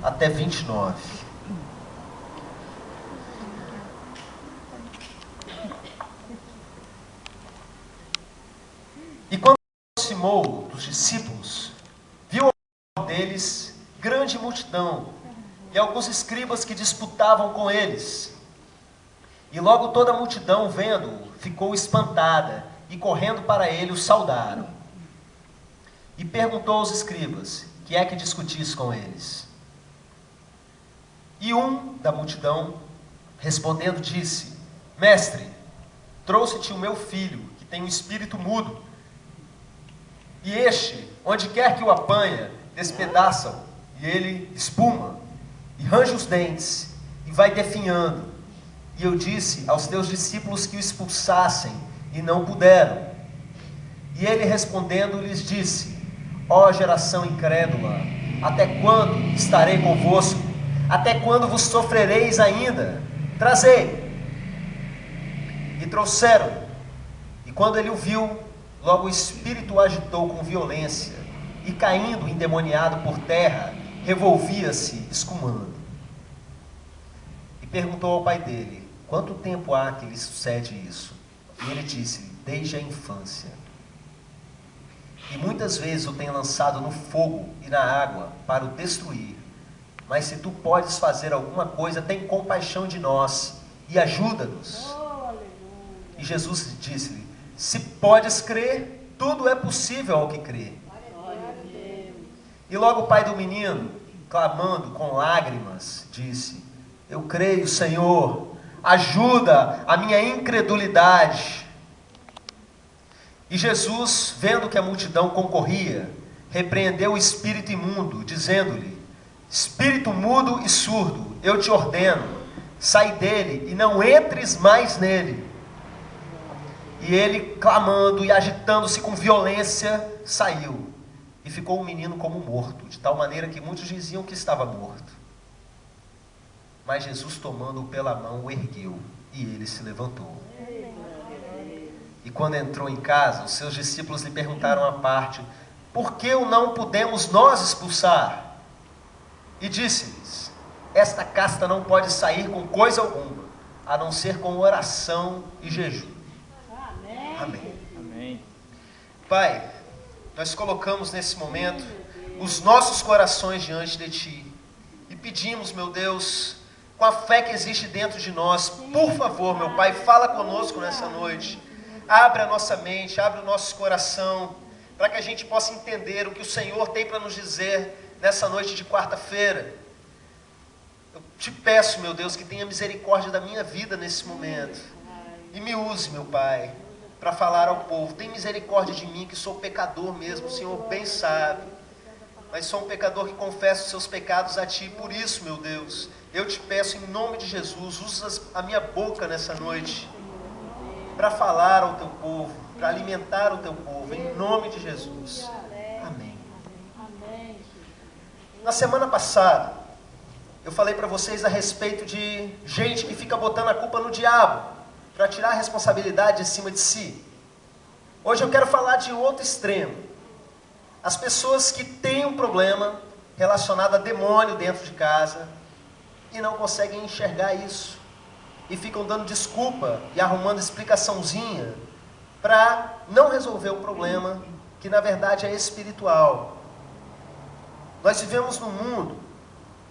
até 29. E quando se aproximou dos discípulos, viu ao redor deles grande multidão e alguns escribas que disputavam com eles. E logo toda a multidão, vendo-o, ficou espantada e correndo para ele o saudaram. E perguntou aos escribas: que é que discutis com eles? E um da multidão, respondendo, disse: Mestre, trouxe-te o meu filho, que tem um espírito mudo. E este, onde quer que o apanha, despedaça-o, e ele espuma, e range os dentes, e vai definhando. E eu disse aos teus discípulos que o expulsassem, e não puderam. E ele respondendo lhes disse: Ó geração incrédula, até quando estarei convosco? Até quando vos sofrereis ainda? Trazei. E trouxeram. E quando ele o viu, logo o espírito o agitou com violência, e caindo endemoniado por terra, revolvia-se, escumando. E perguntou ao pai dele: quanto tempo há que lhe sucede isso? E ele disse-lhe: desde a infância. E muitas vezes o tem lançado no fogo e na água para o destruir. Mas se tu podes fazer alguma coisa, tem compaixão de nós e ajuda-nos. E Jesus disse-lhe: se podes crer, tudo é possível ao que crê. E logo o pai do menino, clamando com lágrimas, disse: eu creio, Senhor, ajuda a minha incredulidade. E Jesus, vendo que a multidão concorria, repreendeu o espírito imundo, dizendo-lhe: espírito mudo e surdo, eu te ordeno, sai dele e não entres mais nele. E ele, clamando e agitando-se com violência, saiu. E ficou o menino como morto, de tal maneira que muitos diziam que estava morto. Mas Jesus, tomando-o pela mão, o ergueu, e ele se levantou. E quando entrou em casa, os seus discípulos lhe perguntaram à parte: por que o não podemos nós expulsar? E disse-lhes: esta casta não pode sair com coisa alguma, a não ser com oração e jejum. Amém. Amém. Pai, nós colocamos nesse momento os nossos corações diante de Ti e pedimos, meu Deus, com a fé que existe dentro de nós, por favor, meu Pai, fala conosco nessa noite. Abre a nossa mente, abre o nosso coração, para que a gente possa entender o que o Senhor tem para nos dizer nessa noite de quarta-feira. Eu te peço, meu Deus, que tenha misericórdia da minha vida nesse momento. E me use, meu Pai, para falar ao povo. Tem misericórdia de mim, que sou pecador mesmo, o Senhor bem sabe. Mas sou um pecador que confessa os seus pecados a Ti. Por isso, meu Deus, eu te peço em nome de Jesus, usa a minha boca nessa noite para falar ao Teu povo, para alimentar o Teu povo, em nome de Jesus. Amém. Na semana passada, eu falei para vocês a respeito de gente que fica botando a culpa no diabo, para tirar a responsabilidade de cima de si. Hoje eu quero falar de outro extremo. As pessoas que têm um problema relacionado a demônio dentro de casa e não conseguem enxergar isso. E ficam dando desculpa e arrumando explicaçãozinha para não resolver o problema, que na verdade é espiritual. Nós vivemos num mundo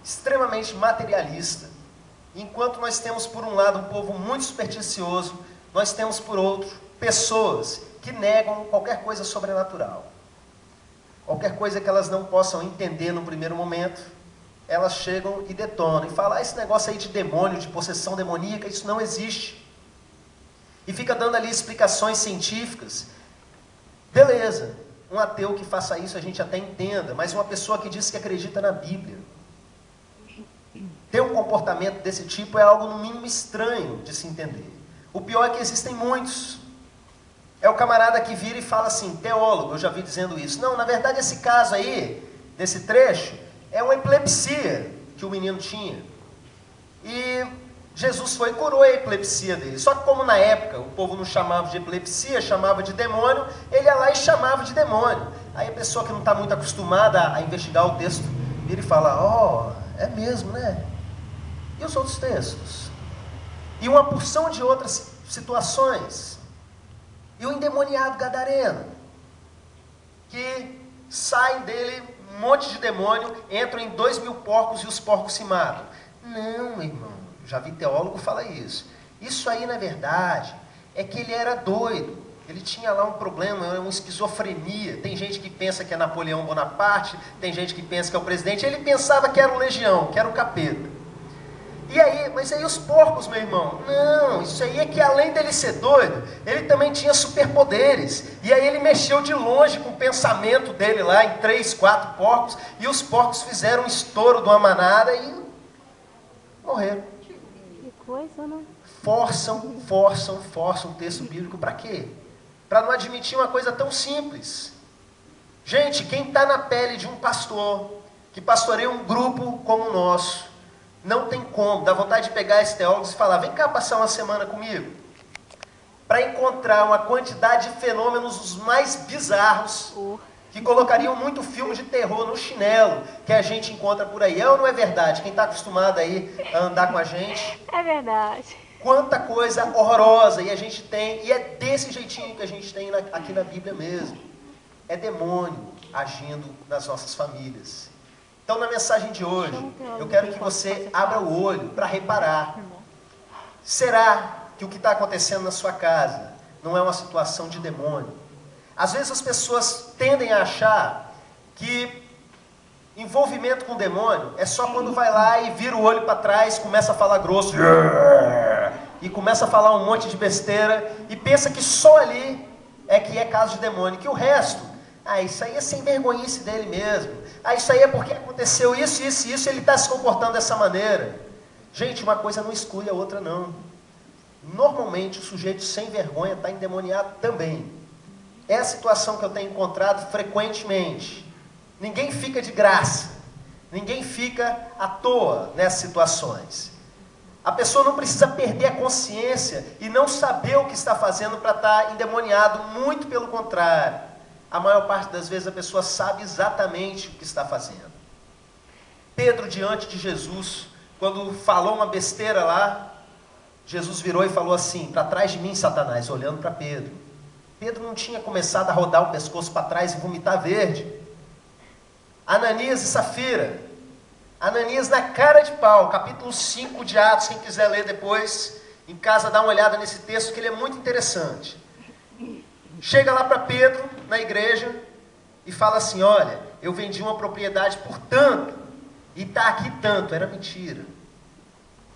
extremamente materialista. Enquanto nós temos por um lado um povo muito supersticioso, nós temos por outro pessoas que negam qualquer coisa sobrenatural. Qualquer coisa que elas não possam entender no primeiro momento, elas chegam e detonam. E falam: esse negócio aí de demônio, de possessão demoníaca, isso não existe. E fica dando ali explicações científicas. Beleza, um ateu que faça isso a gente até entenda, mas uma pessoa que diz que acredita na Bíblia, ter um comportamento desse tipo é algo no mínimo estranho de se entender. O pior é que existem muitos. É o camarada que vira e fala assim: teólogo, eu já vi dizendo isso. Não, na verdade esse caso aí, desse trecho, é uma epilepsia que o menino tinha. E Jesus foi e curou a epilepsia dele. Só que como na época o povo não chamava de epilepsia, chamava de demônio, ele ia lá e chamava de demônio. Aí a pessoa que não está muito acostumada a investigar o texto, vira e fala: É mesmo, né? E os outros textos? E uma porção de outras situações. E o endemoniado gadareno, que sai dele um monte de demônio, entram em 2.000 porcos e os porcos se matam. Não, meu irmão, já vi teólogo falar isso. Isso aí, na verdade, é que ele era doido. Ele tinha lá um problema, uma esquizofrenia. Tem gente que pensa que é Napoleão Bonaparte, tem gente que pensa que é o presidente. Ele pensava que era o legião, que era o capeta. E aí, mas aí os porcos, meu irmão, não, isso aí é que além dele ser doido, ele também tinha superpoderes. E aí ele mexeu de longe com o pensamento dele lá em 3, 4 porcos, e os porcos fizeram um estouro de uma manada e morreram. Que coisa, né? Forçam o texto bíblico para quê? Para não admitir uma coisa tão simples. Gente, quem está na pele de um pastor, que pastoreia um grupo como o nosso, não tem como, dá vontade de pegar esse teólogo e falar, vem cá passar uma semana comigo, para encontrar uma quantidade de fenômenos os mais bizarros, que colocariam muito filme de terror no chinelo, que a gente encontra por aí. É ou não é verdade? Quem está acostumado aí a andar com a gente? É verdade. Quanta coisa horrorosa, e a gente tem, e é desse jeitinho que a gente tem aqui na Bíblia mesmo. É demônio agindo nas nossas famílias. Então, na mensagem de hoje, eu quero que você abra o olho para reparar. Será que o que está acontecendo na sua casa não é uma situação de demônio? Às vezes as pessoas tendem a achar que envolvimento com demônio é só quando vai lá e vira o olho para trás, começa a falar grosso, e começa a falar um monte de besteira, e pensa que só ali é que é caso de demônio, que o resto, isso aí é sem vergonhice dele mesmo. Isso aí é porque aconteceu isso, ele está se comportando dessa maneira. Gente, uma coisa não exclui a outra não. Normalmente o sujeito sem vergonha está endemoniado também. É a situação que eu tenho encontrado frequentemente. Ninguém fica de graça. Ninguém fica à toa nessas situações. A pessoa não precisa perder a consciência e não saber o que está fazendo para estar endemoniado. Muito pelo contrário. A maior parte das vezes a pessoa sabe exatamente o que está fazendo. Pedro, diante de Jesus, quando falou uma besteira lá, Jesus virou e falou assim, para trás de mim, Satanás, olhando para Pedro. Pedro não tinha começado a rodar o pescoço para trás e vomitar verde. Ananias e Safira. Ananias na cara de pau, capítulo 5 de Atos, quem quiser ler depois, em casa dá uma olhada nesse texto, que ele é muito interessante. Chega lá para Pedro, na igreja, e fala assim, olha, eu vendi uma propriedade por tanto, e está aqui tanto. Era mentira.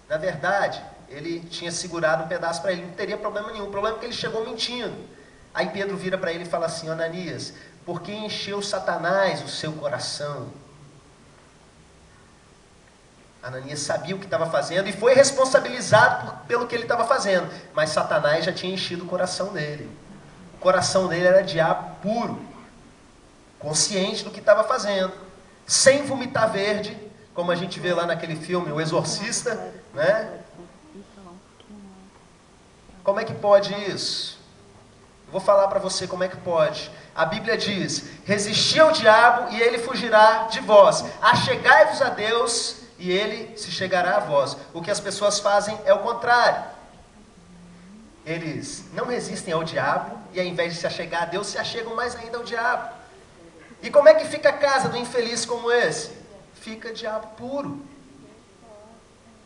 Na verdade, ele tinha segurado um pedaço para ele, não teria problema nenhum. O problema é que ele chegou mentindo. Aí Pedro vira para ele e fala assim, Ananias, por que encheu Satanás o seu coração? Ananias sabia o que estava fazendo e foi responsabilizado pelo que ele estava fazendo, mas Satanás já tinha enchido o coração dele. O coração dele era diabo puro, consciente do que estava fazendo, sem vomitar verde, como a gente vê lá naquele filme, O Exorcista, né? Como é que pode isso? Eu vou falar para você como é que pode. A Bíblia diz, resisti ao diabo e ele fugirá de vós. Achegai-vos a Deus e ele se chegará a vós. O que as pessoas fazem é o contrário. Eles não resistem ao diabo e ao invés de se achegar a Deus, se achegam mais ainda ao diabo. E como é que fica a casa do infeliz como esse? Fica diabo puro.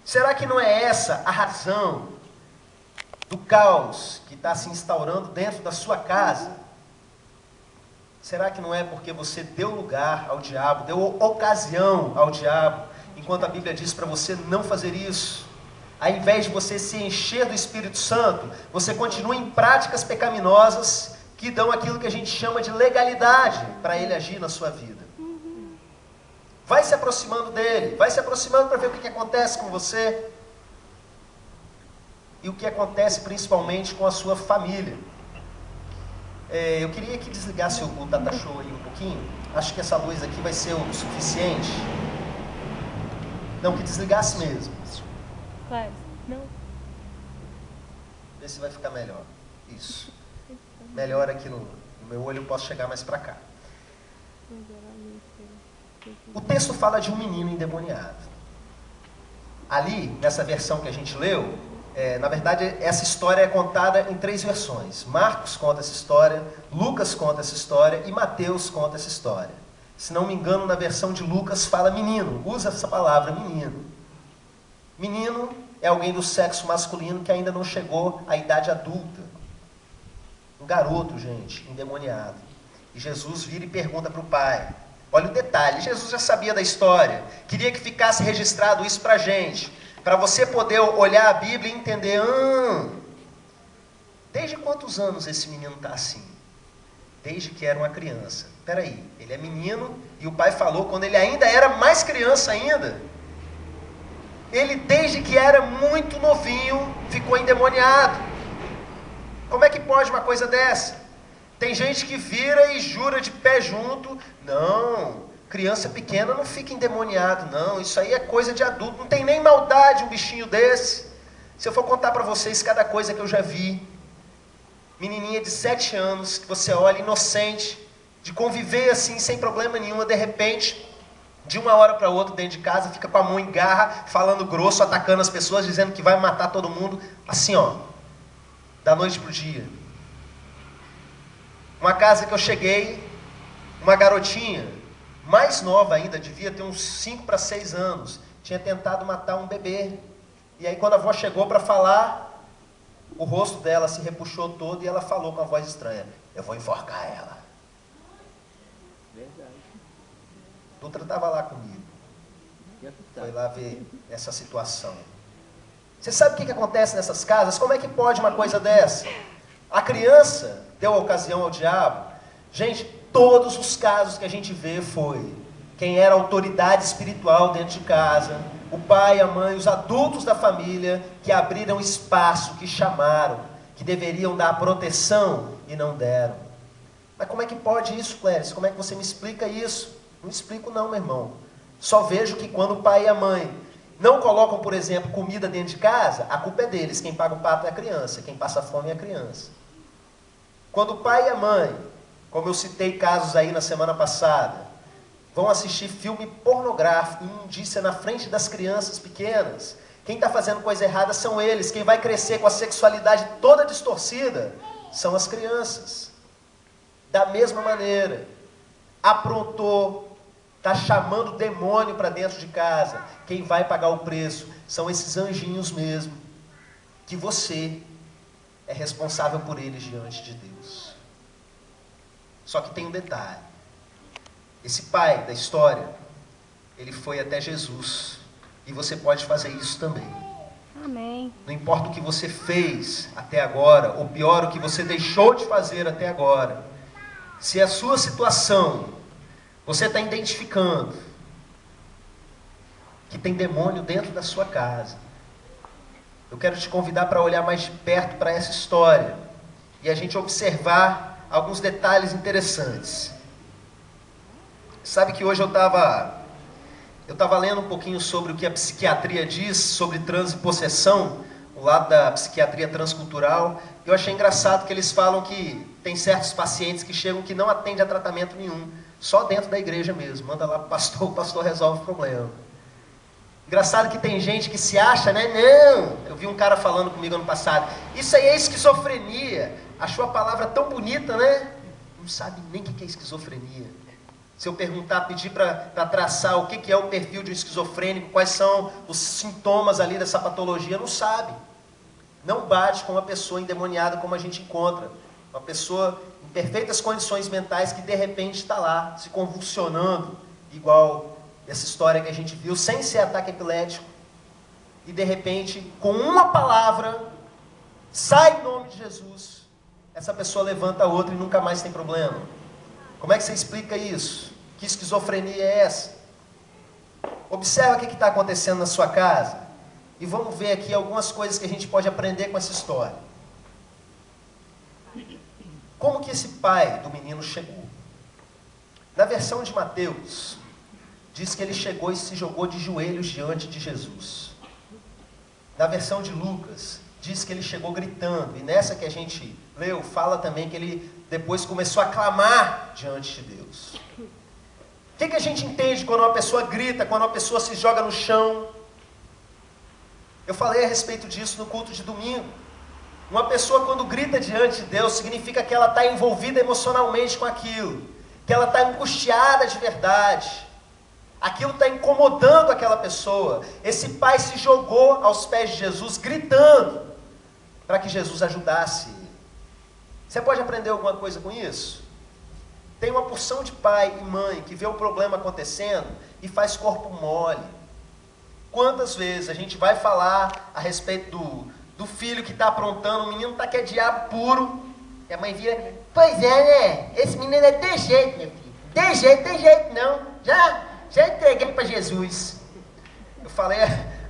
Será que não é essa a razão do caos que está se instaurando dentro da sua casa? Será que não é porque você deu lugar ao diabo, deu ocasião ao diabo, enquanto a Bíblia diz para você não fazer isso? Ao invés de você se encher do Espírito Santo, você continua em práticas pecaminosas que dão aquilo que a gente chama de legalidade para ele agir na sua vida. Vai se aproximando dele, vai se aproximando para ver o que acontece com você e o que acontece principalmente com a sua família. Eu queria que desligasse o data show aí um pouquinho. Acho que essa luz aqui vai ser o suficiente. Não, que desligasse mesmo. Vai, não. Vê se vai ficar melhor. Isso. Melhor aqui no meu olho, eu posso chegar mais para cá. O texto fala de um menino endemoniado. Ali, nessa versão que a gente leu, na verdade, essa história é contada em 3 versões. Marcos conta essa história, Lucas conta essa história e Mateus conta essa história. Se não me engano, na versão de Lucas fala menino, usa essa palavra, menino. Menino é alguém do sexo masculino que ainda não chegou à idade adulta. Um garoto, gente, endemoniado. E Jesus vira e pergunta para o pai. Olha o detalhe, Jesus já sabia da história. Queria que ficasse registrado isso para a gente. Para você poder olhar a Bíblia e entender. Desde quantos anos esse menino está assim? Desde que era uma criança. Espera aí, ele é menino e o pai falou quando ele ainda era mais criança ainda. Ele desde que era muito novinho ficou endemoniado. Como é que pode uma coisa dessa? Tem gente que vira e jura de pé junto. Não, criança pequena não fica endemoniado, não. Isso aí é coisa de adulto. Não tem nem maldade um bichinho desse. Se eu for contar para vocês cada coisa que eu já vi. Menininha de 7 anos, que você olha inocente, de conviver assim, sem problema nenhum, de repente, de uma hora para outra dentro de casa, fica com a mão em garra, falando grosso, atacando as pessoas, dizendo que vai matar todo mundo. Assim, ó, da noite pro dia. Uma casa que eu cheguei, uma garotinha, mais nova ainda, devia ter uns 5 para 6 anos, tinha tentado matar um bebê. E aí quando a avó chegou para falar, o rosto dela se repuxou todo e ela falou com a voz estranha: eu vou enforcar ela. Verdade. Dutra estava lá comigo. Foi lá ver essa situação. Você sabe o que acontece nessas casas? Como é que pode uma coisa dessa? A criança deu ocasião ao diabo. Gente, todos os casos que a gente vê foi quem era autoridade espiritual dentro de casa, o pai, a mãe, os adultos da família que abriram espaço, que chamaram, que deveriam dar proteção e não deram. Mas como é que pode isso, Cléris? Como é que você me explica isso? Não explico não, meu irmão. Só vejo que quando o pai e a mãe não colocam, por exemplo, comida dentro de casa, a culpa é deles. Quem paga o pato é a criança, quem passa fome é a criança. Quando o pai e a mãe, como eu citei casos aí na semana passada, vão assistir filme pornográfico, imundícia na frente das crianças pequenas, quem está fazendo coisa errada são eles. Quem vai crescer com a sexualidade toda distorcida são as crianças. Da mesma maneira, aprontou, está chamando o demônio para dentro de casa. Quem vai pagar o preço são esses anjinhos mesmo, que você é responsável por eles diante de Deus. Só que tem um detalhe. Esse pai da história, ele foi até Jesus. E você pode fazer isso também. Amém. Não importa o que você fez até agora, ou pior, o que você deixou de fazer até agora. Se a sua situação, você está identificando que tem demônio dentro da sua casa, eu quero te convidar para olhar mais de perto para essa história e a gente observar alguns detalhes interessantes. Sabe que hoje eu estava lendo um pouquinho sobre o que a psiquiatria diz sobre transe e possessão, o lado da psiquiatria transcultural. Eu achei engraçado que eles falam que tem certos pacientes que chegam que não atendem a tratamento nenhum, só dentro da igreja mesmo. Manda lá para o pastor resolve o problema. Engraçado que tem gente que se acha, né? Não, eu vi um cara falando comigo ano passado, isso aí é esquizofrenia. Achou a palavra tão bonita, né? Não sabe nem o que é esquizofrenia. Se eu perguntar, pedir para traçar o que é o perfil de um esquizofrênico, quais são os sintomas ali dessa patologia, não sabe. Não bate com uma pessoa endemoniada como a gente encontra. Uma pessoa em perfeitas condições mentais que de repente está lá, se convulsionando, igual essa história que a gente viu, sem ser ataque epilético. E de repente, com uma palavra, sai em nome de Jesus. Essa pessoa levanta a outra e nunca mais tem problema. Como é que você explica isso? Que esquizofrenia é essa? Observa o que está acontecendo na sua casa. E vamos ver aqui algumas coisas que a gente pode aprender com essa história. Como que esse pai do menino chegou? Na versão de Mateus, diz que ele chegou e se jogou de joelhos diante de Jesus. Na versão de Lucas, diz que ele chegou gritando. E nessa que a gente leu, fala também que ele depois começou a clamar diante de Deus. O que a gente entende quando uma pessoa grita, quando uma pessoa se joga no chão? Eu falei a respeito disso no culto de domingo. Uma pessoa quando grita diante de Deus, significa que ela está envolvida emocionalmente com aquilo, que ela está angustiada de verdade, aquilo está incomodando aquela pessoa. Esse pai se jogou aos pés de Jesus, gritando, para que Jesus ajudasse ele. Você pode aprender alguma coisa com isso? Tem uma porção de pai e mãe que vê o problema acontecendo e faz corpo mole. Quantas vezes a gente vai falar a respeito do filho que está aprontando, o menino está que é diabo puro, e a mãe vira, pois é, né? Esse menino é de jeito, meu filho. De jeito, tem jeito não. Já entreguei para Jesus. Eu falei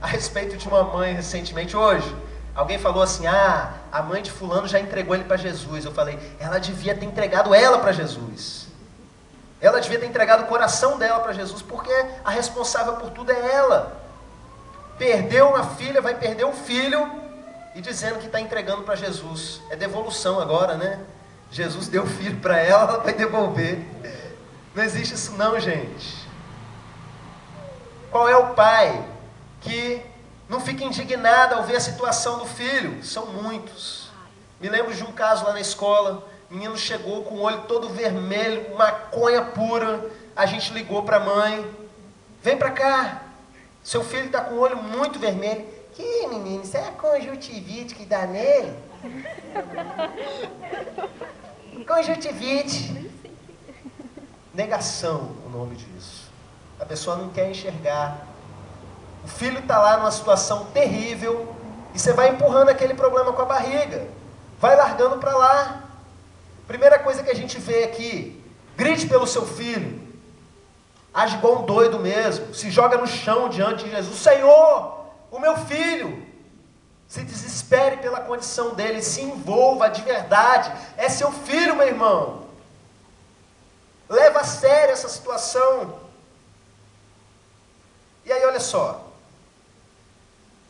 a respeito de uma mãe recentemente hoje. Alguém falou assim, a mãe de fulano já entregou ele para Jesus. Eu falei, ela devia ter entregado ela para Jesus. Ela devia ter entregado o coração dela para Jesus, porque a responsável por tudo é ela. Perdeu uma filha, vai perder um filho, e dizendo que está entregando para Jesus. É devolução agora, né? Jesus deu o filho para ela, ela vai devolver. Não existe isso não, gente. Qual é o pai que não fica indignado ao ver a situação do filho? São muitos. Me lembro de um caso lá na escola, o menino chegou com o olho todo vermelho, maconha pura, a gente ligou para a mãe, vem para cá, seu filho está com o olho muito vermelho. Que menino, isso é a conjuntivite que dá nele? Conjuntivite. Negação, o nome disso. A pessoa não quer enxergar. O filho está lá numa situação terrível e você vai empurrando aquele problema com a barriga. Vai largando para lá. Primeira coisa que a gente vê aqui, grite pelo seu filho. Age igual um doido mesmo. Se joga no chão diante de Jesus. Senhor, o meu filho. Se desespere pela condição dele. Se envolva de verdade. É seu filho, meu irmão. Leva a sério essa situação. E aí, olha só.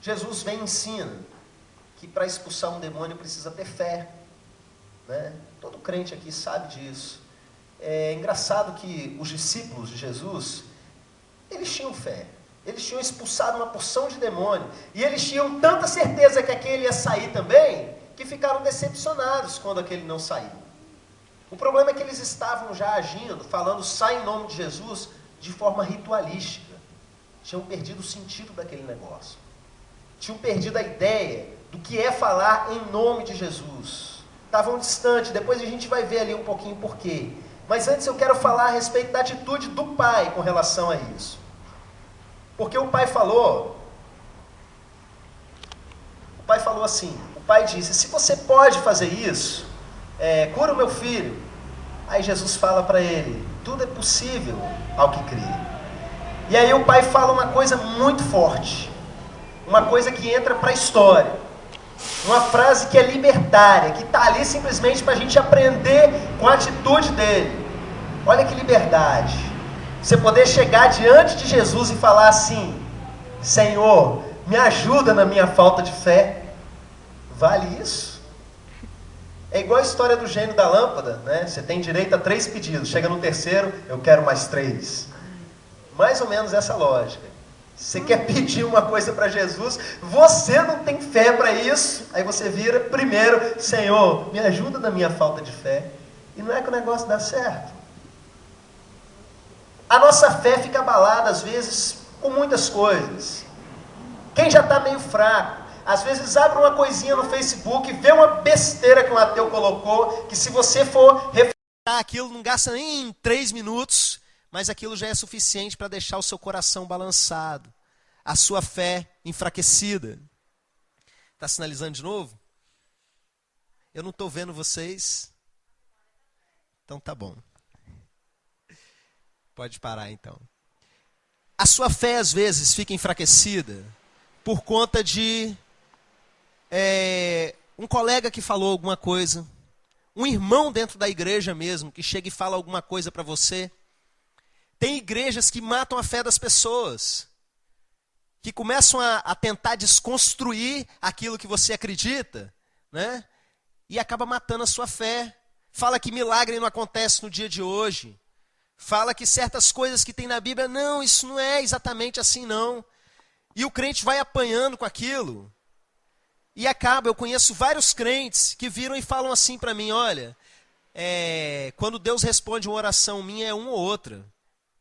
Jesus vem e ensina que para expulsar um demônio precisa ter fé. Né? Todo crente aqui sabe disso. É engraçado que os discípulos de Jesus, eles tinham fé. Eles tinham expulsado uma porção de demônio. E eles tinham tanta certeza que aquele ia sair também, que ficaram decepcionados quando aquele não saiu. O problema é que eles estavam já agindo, falando sai em nome de Jesus, de forma ritualística. Tinham perdido o sentido daquele negócio. Tinham perdido a ideia do que é falar em nome de Jesus. Estavam distantes, depois a gente vai ver ali um pouquinho por quê. Mas antes eu quero falar a respeito da atitude do pai com relação a isso. Porque o pai falou assim, o pai disse, se você pode fazer isso, cura o meu filho. Aí Jesus fala para ele, tudo é possível ao que crê. E aí o pai fala uma coisa muito forte, uma coisa que entra para a história, uma frase que é libertária, que está ali simplesmente para a gente aprender com a atitude dele. Olha que liberdade. Você poder chegar diante de Jesus e falar assim, Senhor, me ajuda na minha falta de fé. Vale isso? É igual a história do gênio da lâmpada, né? Você tem direito a 3 pedidos, chega no terceiro, eu quero mais 3. Mais ou menos essa lógica. Você quer pedir uma coisa para Jesus, você não tem fé para isso, aí você vira primeiro, Senhor, me ajuda na minha falta de fé. E não é que o negócio dá certo. A nossa fé fica abalada, às vezes, com muitas coisas. Quem já está meio fraco, às vezes abre uma coisinha no Facebook, vê uma besteira que um ateu colocou, que se você for refletir aquilo, não gasta nem 3 minutos, mas aquilo já é suficiente para deixar o seu coração balançado, a sua fé enfraquecida. Está sinalizando de novo? Eu não estou vendo vocês. Então tá bom. Pode parar então. A sua fé às vezes fica enfraquecida por conta de um colega que falou alguma coisa, um irmão dentro da igreja mesmo que chega e fala alguma coisa para você. Tem igrejas que matam a fé das pessoas, que começam a tentar desconstruir aquilo que você acredita, né? E acaba matando a sua fé. Fala que milagre não acontece no dia de hoje. Fala que certas coisas que tem na Bíblia, não, isso não é exatamente assim não. E o crente vai apanhando com aquilo. E acaba, eu conheço vários crentes que viram e falam assim para mim, olha, quando Deus responde uma oração minha é uma ou outra.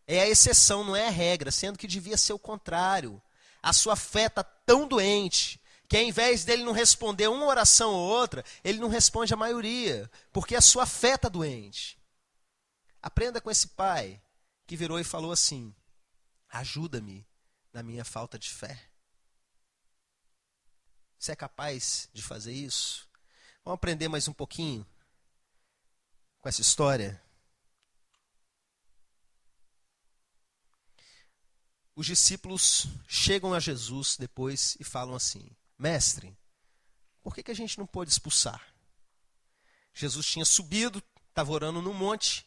É a exceção, não é a regra, sendo que devia ser o contrário. A sua fé está tão doente que ao invés dele não responder uma oração ou outra, ele não responde a maioria, porque a sua fé está doente. Aprenda com esse pai que virou e falou assim, ajuda-me na minha falta de fé. Você é capaz de fazer isso? Vamos aprender mais um pouquinho com essa história? Os discípulos chegam a Jesus depois e falam assim, mestre, por que a gente não pôde expulsar? Jesus tinha subido, estava orando no monte,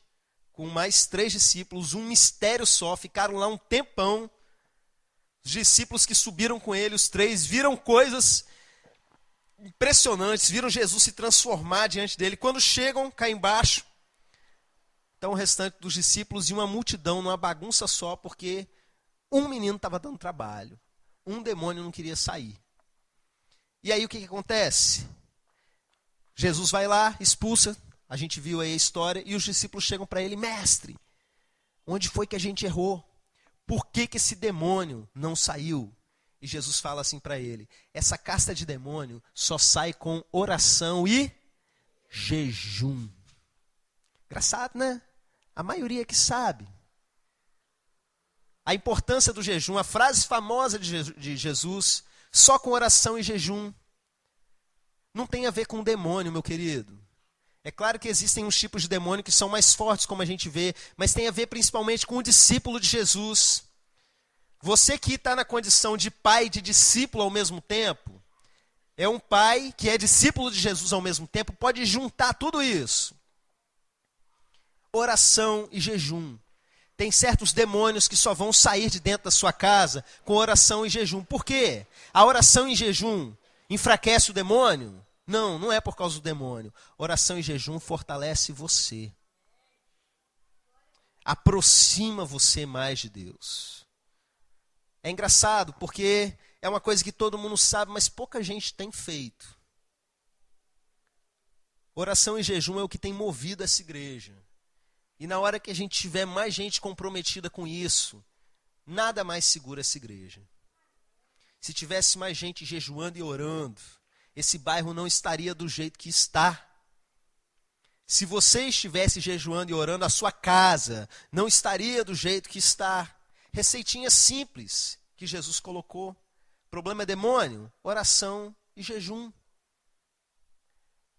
com mais 3 discípulos, um mistério só, ficaram lá um tempão. Os discípulos que subiram com ele, os 3, viram coisas impressionantes, viram Jesus se transformar diante dele. Quando chegam cá embaixo, estão o restante dos discípulos e uma multidão, numa bagunça só, porque um menino estava dando trabalho, um demônio não queria sair. E aí o que acontece? Jesus vai lá, expulsa, a gente viu aí a história, e os discípulos chegam para ele, mestre, onde foi que a gente errou? Por que esse demônio não saiu? E Jesus fala assim para ele, essa casta de demônio só sai com oração e jejum. Engraçado, né? A maioria que sabe. A importância do jejum, a frase famosa de Jesus, só com oração e jejum. Não tem a ver com demônio, meu querido. É claro que existem uns tipos de demônio que são mais fortes, como a gente vê, mas tem a ver principalmente com o discípulo de Jesus. Você que está na condição de pai e de discípulo ao mesmo tempo, é um pai que é discípulo de Jesus ao mesmo tempo, pode juntar tudo isso. Oração e jejum. Tem certos demônios que só vão sair de dentro da sua casa com oração e jejum. Por quê? A oração e jejum enfraquece o demônio? Não, não é por causa do demônio. Oração e jejum fortalece você. Aproxima você mais de Deus. É engraçado porque é uma coisa que todo mundo sabe, mas pouca gente tem feito. Oração e jejum é o que tem movido essa igreja. E na hora que a gente tiver mais gente comprometida com isso, nada mais segura essa igreja. Se tivesse mais gente jejuando e orando, esse bairro não estaria do jeito que está. Se você estivesse jejuando e orando, a sua casa não estaria do jeito que está. Receitinha simples que Jesus colocou. Problema é demônio? Oração e jejum.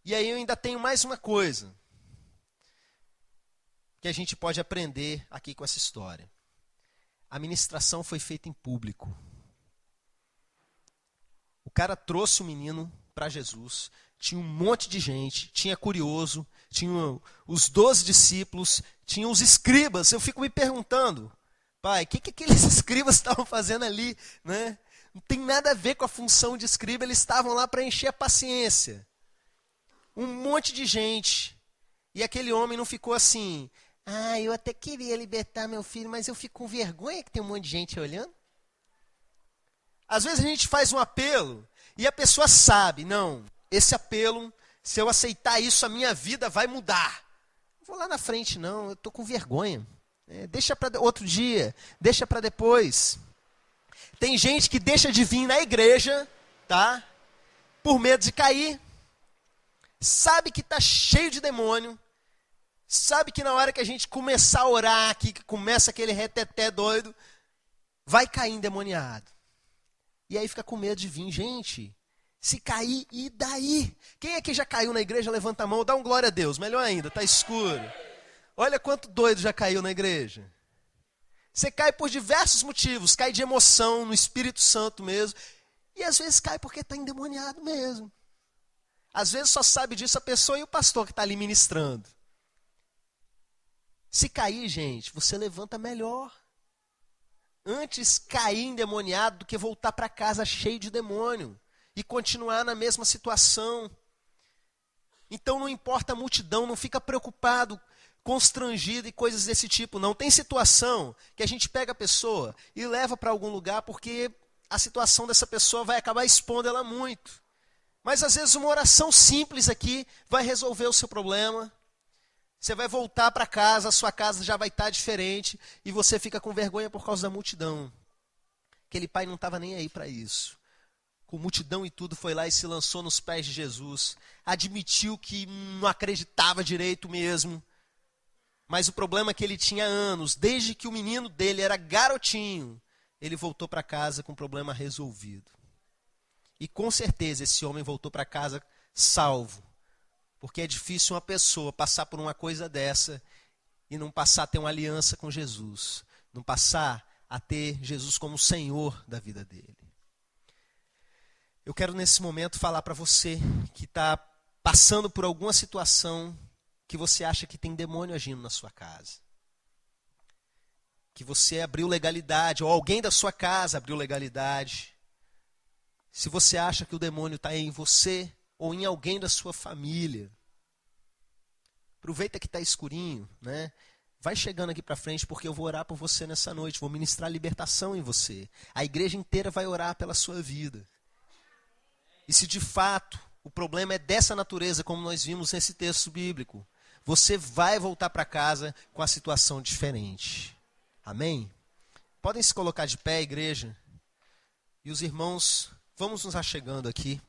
E aí eu ainda tenho mais uma coisa que a gente pode aprender aqui com essa história. A ministração foi feita em público. O cara trouxe o menino para Jesus, tinha um monte de gente, tinha curioso, tinha os 12 discípulos, tinha os escribas. Eu fico me perguntando, pai, o que aqueles escribas estavam fazendo ali? Né? Não tem nada a ver com a função de escriba, eles estavam lá para encher a paciência. Um monte de gente. E aquele homem não ficou assim, eu até queria libertar meu filho, mas eu fico com vergonha que tem um monte de gente olhando. Às vezes a gente faz um apelo e a pessoa sabe, não, esse apelo, se eu aceitar isso, a minha vida vai mudar. Não vou lá na frente não, eu estou com vergonha. Deixa para outro dia, deixa para depois. Tem gente que deixa de vir na igreja, tá? Por medo de cair. Sabe que está cheio de demônio. Sabe que na hora que a gente começar a orar aqui, que começa aquele reteté doido, vai cair endemoniado. E aí fica com medo de vir. Gente, se cair, e daí? Quem é que já caiu na igreja? Levanta a mão, dá um glória a Deus. Melhor ainda, está escuro. Olha quanto doido já caiu na igreja. Você cai por diversos motivos. Cai de emoção, no Espírito Santo mesmo. E às vezes cai porque está endemoniado mesmo. Às vezes só sabe disso a pessoa e o pastor que está ali ministrando. Se cair, gente, você levanta melhor. Antes cair endemoniado do que voltar para casa cheio de demônio e continuar na mesma situação. Então não importa a multidão, não fica preocupado, constrangido e coisas desse tipo, não. Tem situação que a gente pega a pessoa e leva para algum lugar porque a situação dessa pessoa vai acabar expondo ela muito. Mas às vezes uma oração simples aqui vai resolver o seu problema. Você vai voltar para casa, a sua casa já vai estar diferente e você fica com vergonha por causa da multidão. Aquele pai não estava nem aí para isso. Com multidão e tudo, foi lá e se lançou nos pés de Jesus. Admitiu que não acreditava direito mesmo. Mas o problema é que ele tinha anos, desde que o menino dele era garotinho, ele voltou para casa com o problema resolvido. E com certeza esse homem voltou para casa salvo. Porque é difícil uma pessoa passar por uma coisa dessa e não passar a ter uma aliança com Jesus. Não passar a ter Jesus como Senhor da vida dele. Eu quero nesse momento falar para você que está passando por alguma situação que você acha que tem demônio agindo na sua casa. Que você abriu legalidade, ou alguém da sua casa abriu legalidade. Se você acha que o demônio está em você ou em alguém da sua família, aproveita que está escurinho, né? Vai chegando aqui para frente porque eu vou orar por você nessa noite, vou ministrar libertação em você. A igreja inteira vai orar pela sua vida. E se de fato o problema é dessa natureza, como nós vimos nesse texto bíblico, você vai voltar para casa com a situação diferente. Amém? Podem se colocar de pé, igreja. E os irmãos, vamos nos achegando aqui.